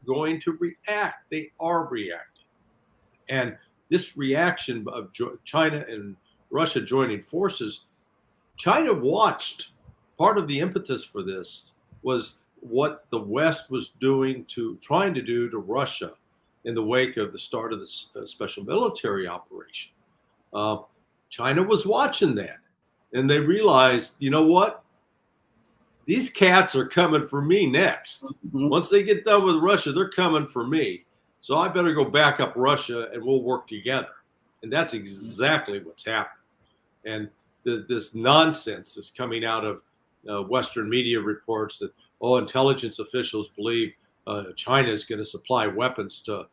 going to react. They are reacting. And this reaction of China and Russia joining forces, China watched. Part of the impetus for this was what the West was trying to do to Russia in the wake of the start of the special military operation. Uh, China was watching that, and they realized, you know what? These cats are coming for me next. Mm-hmm. Once they get done with Russia, they're coming for me. So I better go back up Russia, and we'll work together. And that's exactly what's happened. And this nonsense is coming out of Western media reports that, intelligence officials believe China is going to supply weapons to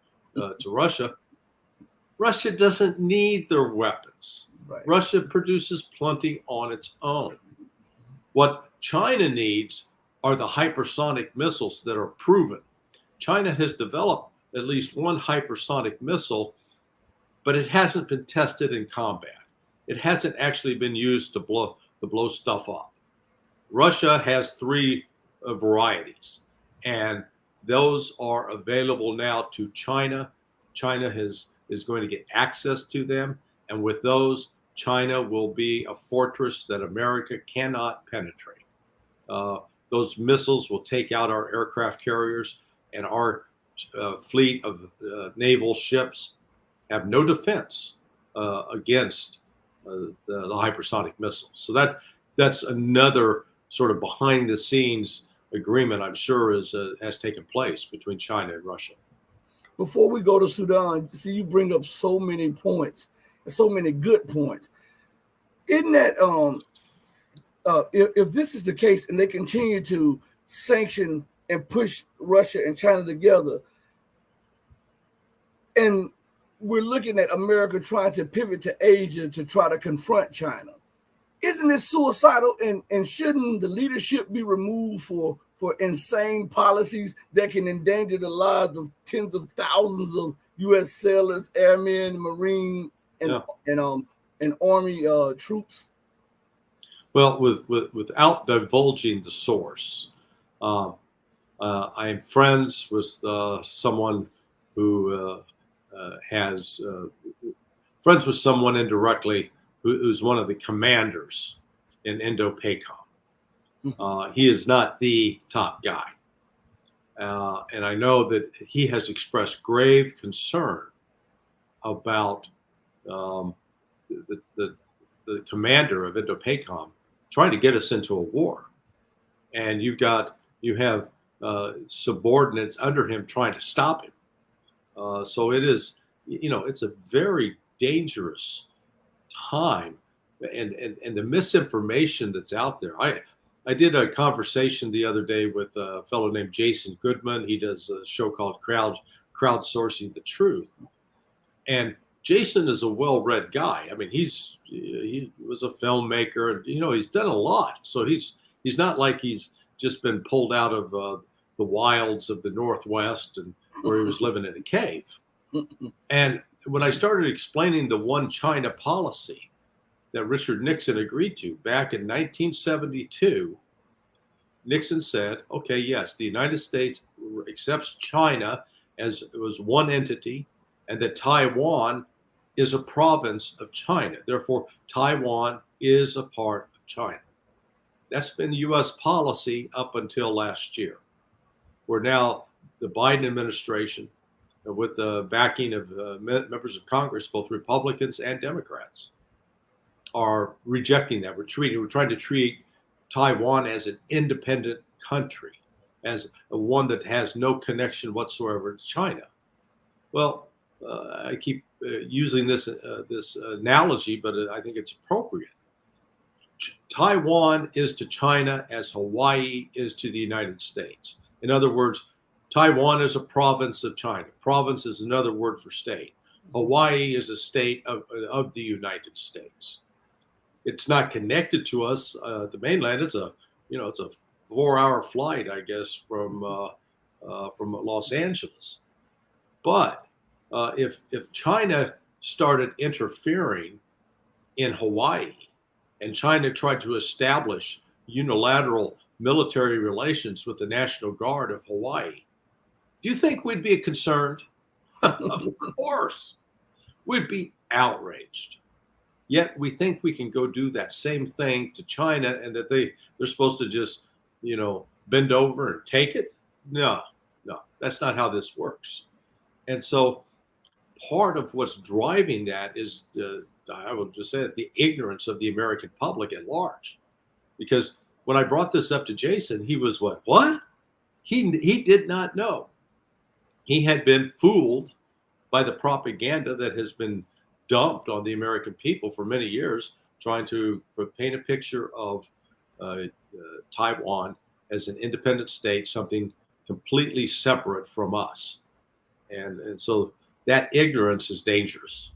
Russia. Russia doesn't need their weapons. Right. Russia produces plenty on its own. What China needs are the hypersonic missiles that are proven. China has developed at least one hypersonic missile, but it hasn't been tested in combat. It hasn't actually been used to blow stuff up. Russia has three varieties, and those are available now to China. China is going to get access to them, and with those, China will be a fortress that America cannot penetrate. Those missiles will take out our aircraft carriers, and our fleet of naval ships have no defense against the hypersonic missiles. So that's another sort of behind the scenes agreement, I'm sure, has taken place between China and Russia. Before we go to Sudan, see, you bring up so many points, so many good points. Isn't that if this is the case and they continue to sanction and push Russia and China together, and we're looking at America trying to pivot to Asia to try to confront China, isn't this suicidal? And shouldn't the leadership be removed for insane policies that can endanger the lives of tens of thousands of U.S. sailors, airmen, Marines, and Army troops? Well, without divulging the source, I am friends with someone who friends with someone indirectly who's one of the commanders in Indo-PACOM. He is not the top guy. And I know that he has expressed grave concern about the commander of Indo-PACOM trying to get us into a war. And you have subordinates under him trying to stop him. So it is, it's a very dangerous time, and the misinformation that's out there. I did a conversation the other day with a fellow named Jason Goodman. He does a show called Crowdsourcing the Truth, and Jason is a well-read guy. I mean, he was a filmmaker, and he's done a lot. So he's not like he's just been pulled out of the wilds of the Northwest and where he was living in a cave. And when I started explaining the one China policy that Richard Nixon agreed to back in 1972, Nixon said, okay, yes, the United States accepts China as it was one entity, and that Taiwan is a province of China. Therefore, Taiwan is a part of China. That's been U.S. policy up until last year. Where now the Biden administration, with the backing of members of Congress, both Republicans and Democrats, are rejecting that. We're trying to treat Taiwan as an independent country, as one that has no connection whatsoever to China. Well, I keep using this analogy, but I think it's appropriate. Taiwan is to China as Hawaii is to the United States. In other words, Taiwan is a province of China. Province is another word for state. Hawaii is a state of the United States. It's not connected to us, the mainland. It's a 4-hour flight, I guess, from Los Angeles. But if China started interfering in Hawaii, and China tried to establish unilateral military relations with the National Guard of Hawaii, Do you think we'd be concerned? Of course, we'd be outraged. Yet we think we can go do that same thing to China, and that they're supposed to just, bend over and take it. No, no, that's not how this works. And so part of what's driving that is I will just say it, the ignorance of the American public at large. Because when I brought this up to Jason, he was what? What? He did not know. He had been fooled by the propaganda that has been dumped on the American people for many years, trying to paint a picture of Taiwan as an independent state, something completely separate from us. And so that ignorance is dangerous.